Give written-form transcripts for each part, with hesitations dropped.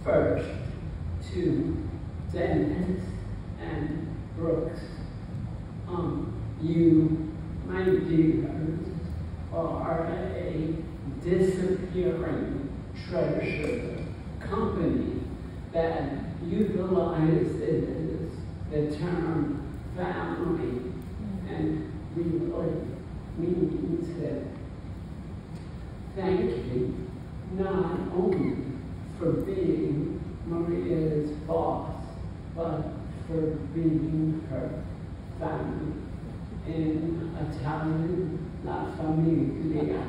First, to Dennis and Brooks. You, my dears, are a disappearing treasure company that utilizes the term family and really means it. Thank you not only for being Maria's boss, but for being her family in Italian La Famiglia.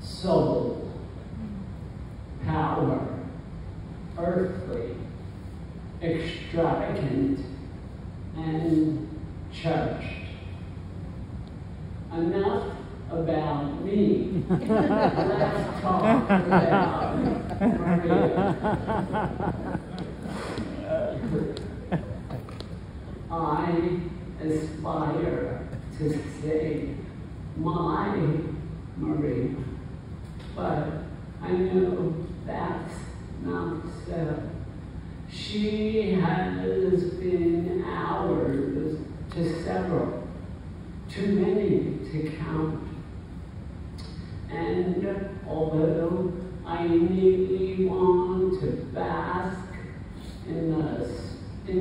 Soul, power, earthly, extravagant, and churched. Enough about me. Let's talk about Maria. I aspire to say my Maria, but I know that's not so. She has been ours to several, too many to count. And although I innately want to bask in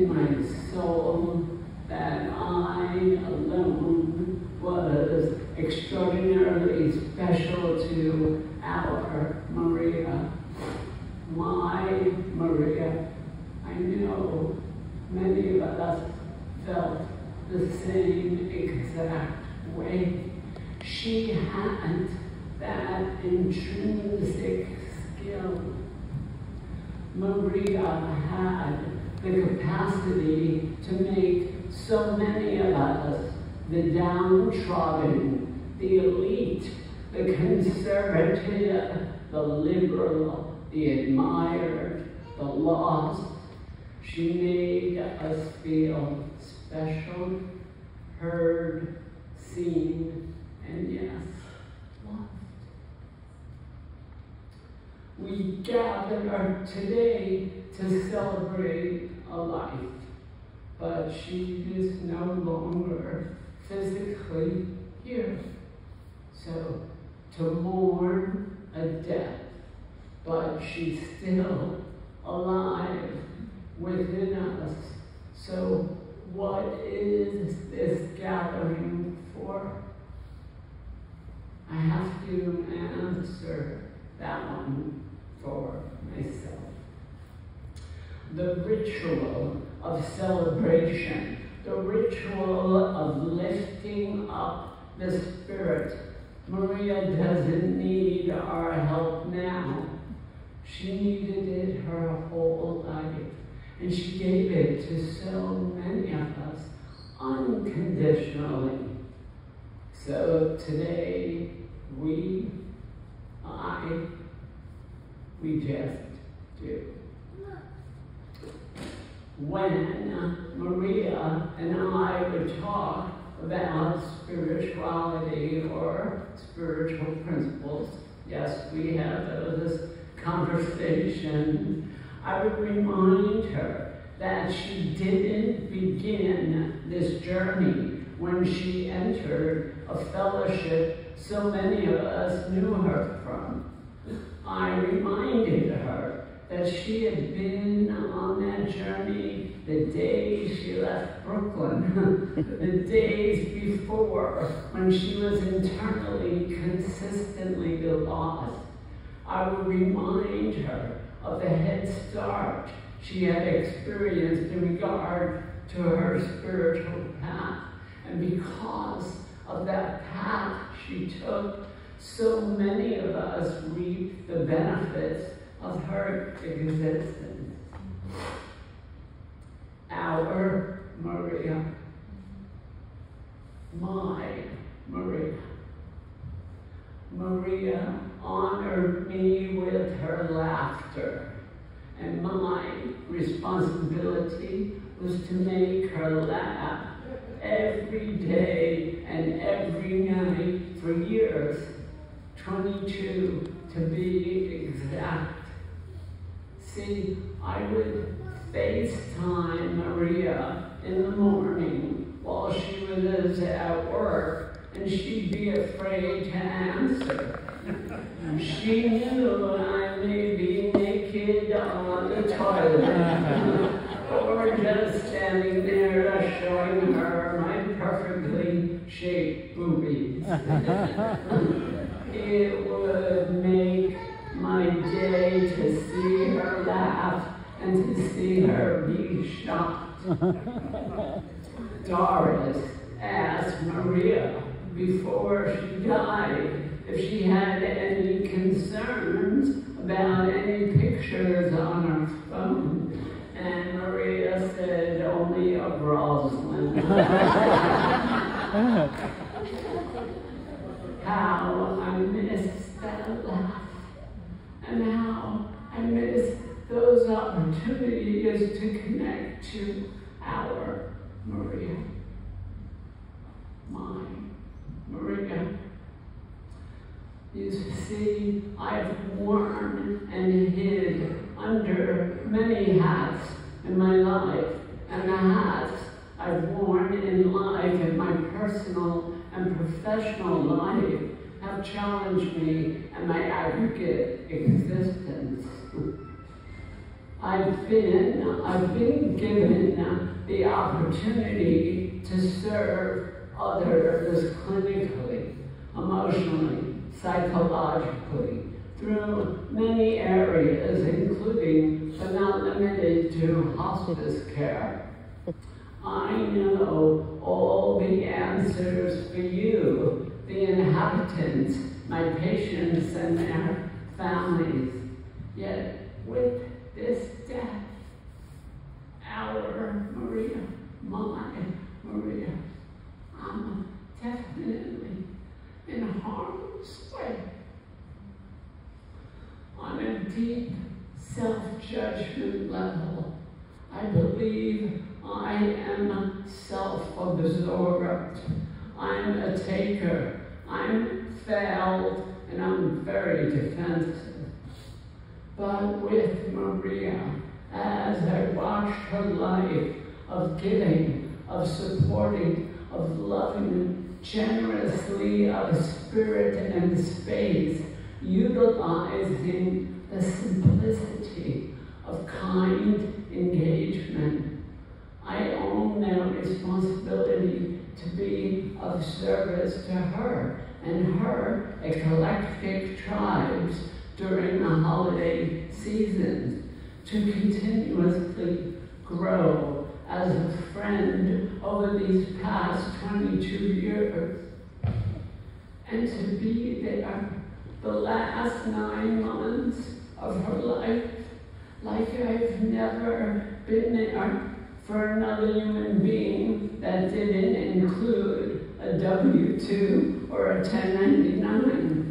my soul that I alone was extraordinarily special to our Maria, my Maria, I know many of us felt the same exact way. She had that intrinsic skill. Maria had the capacity to make so many of us, the downtrodden, the elite, the conservative, the liberal, the admired, the lost. She made us feel special, heard, seen, and yes, loved. We gather today to celebrate a life, but she is no longer physically here. So to mourn a death, but she's still alive within us. So what is this gathering for? I have to answer that one for myself. The ritual of celebration, the ritual of lifting up the spirit. Maria doesn't need our help now. She needed it her whole life, and she gave it to so many of us unconditionally. So today, we just do. When Maria and I would talk about spirituality or spiritual principles, yes, we have those conversations, I would remind her that she didn't begin this journey when she entered a fellowship so many of us knew her from. I reminded her that she had been on that journey the day she left Brooklyn, the days before when she was internally, consistently lost. I would remind her of the head start she had experienced in regard to her spiritual path. And because of that path she took, so many of us reap the benefits of her existence. Our Maria, my Maria. Maria honored me with her laughter and my responsibility was to make her laugh every day and every night for years, 22 to be exact. See, I would FaceTime Maria in the morning while she was at work, and she'd be afraid to answer. She knew I may be naked on the toilet or just standing there showing her my perfectly shaped boobies. It would make my day to see her laugh and to see her be shocked. Doris asked Maria before she died if she had any concerns about any pictures on her phone, and Maria said only of Rosalyne. How I miss that laugh, and how I miss those opportunities to connect to our Maria, my Maria. You see, I've worn and hid under many hats in my life, and the hats I've worn in life, in my personal and professional life, have challenged me and my aggregate existence. I've been given the opportunity to serve others clinically, emotionally, psychologically, through many areas, including but not limited to hospice care. I know all the answers for you, the inhabitants, my patients and their families. Yet with this death, our Maria, my Maria, I'm definitely in harm's way. On a deep self-judgment level, I believe I am self-absorbed. I'm a taker. I'm failed, and I'm very defensive. But with Maria, as I watched her life of giving, of supporting, of loving generously, of spirit and space, utilizing the simplicity of kind engagement, I own that responsibility to be of service to her and her eclectic tribes during the holiday seasons, to continuously grow as a friend over these past 22 years, and to be there the last 9 months of her life like I've never been there for another human being that didn't include a W-2 or a 1099.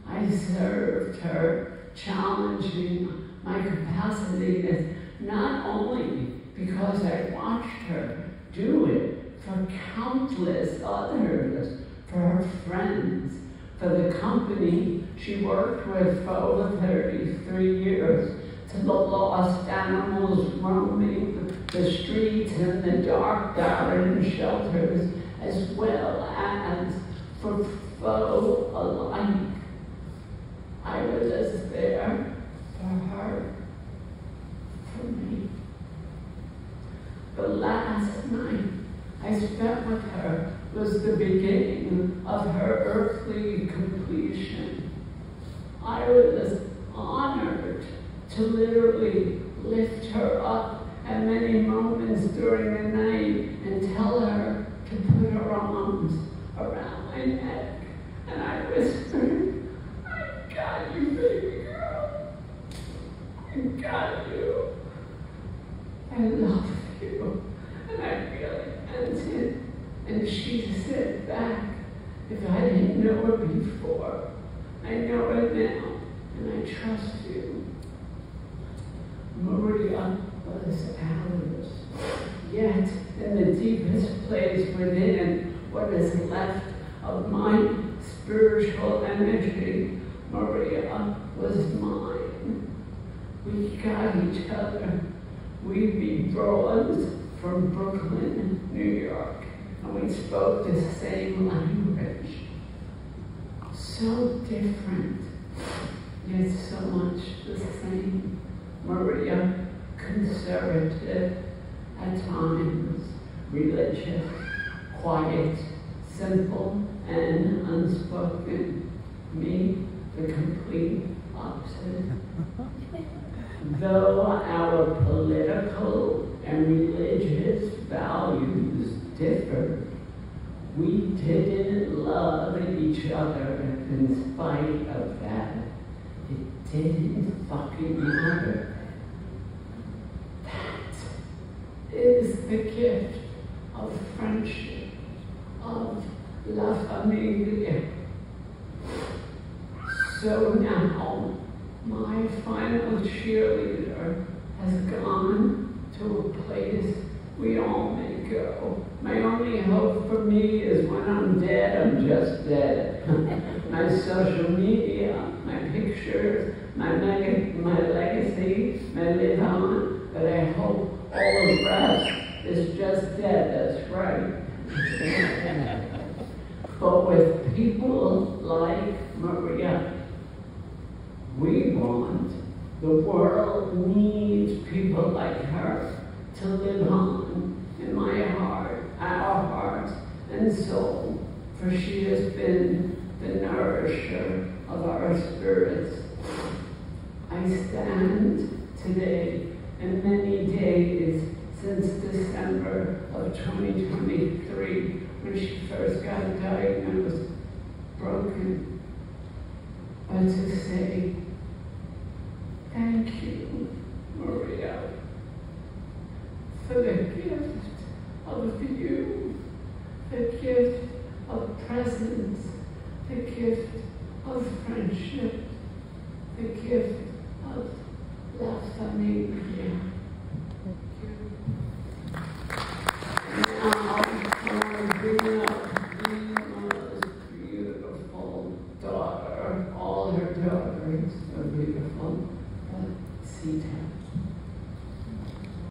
I served her, challenging my capacities, not only because I watched her do it for countless others, for her friends, for the company she worked with for over 33 years, to the lost animals roaming the streets and the dark, barren shelters, as well as for foe alike. I was there for her, for me. The last night I spent with her was the beginning of her earthly completion. I was honored to literally lift her up at many moments during the night and tell her to put her arms around my neck. And I whispered, "I got you, baby girl. I got you. I love you." And I really meant it. And she said back, "If I didn't know it before, I know it now, and I trust you." Maria was ours. Yet, in the deepest place within what is left of my spiritual energy, Maria was mine. We got each other. We be bros from Brooklyn, New York, and we spoke the same language. So different, yet so much the same. Maria, conservative at times, religious, quiet, simple, and unspoken. Me, the complete opposite. Though our political and religious values differed, we didn't love each other in spite of that. It didn't fucking matter. That is the gift of friendship, of La Familia. So now, my final cheerleader has gone to a place we all may go. My only hope for me is when I'm dead, I'm just dead. My social media, my pictures, my legacy may live on, but I hope all the rest is just dead, that's right. But with people like Maria, we want, the world needs people like her to live on in my heart, our hearts and soul, for she has been the nourisher of our spirits. I stand today and many days since December of 2023, when she first got diagnosed, broken, but to say, thank you, Maria, for the gift of you, the gift of presence, the gift of friendship, the gift of La Familia. Thank you. Now,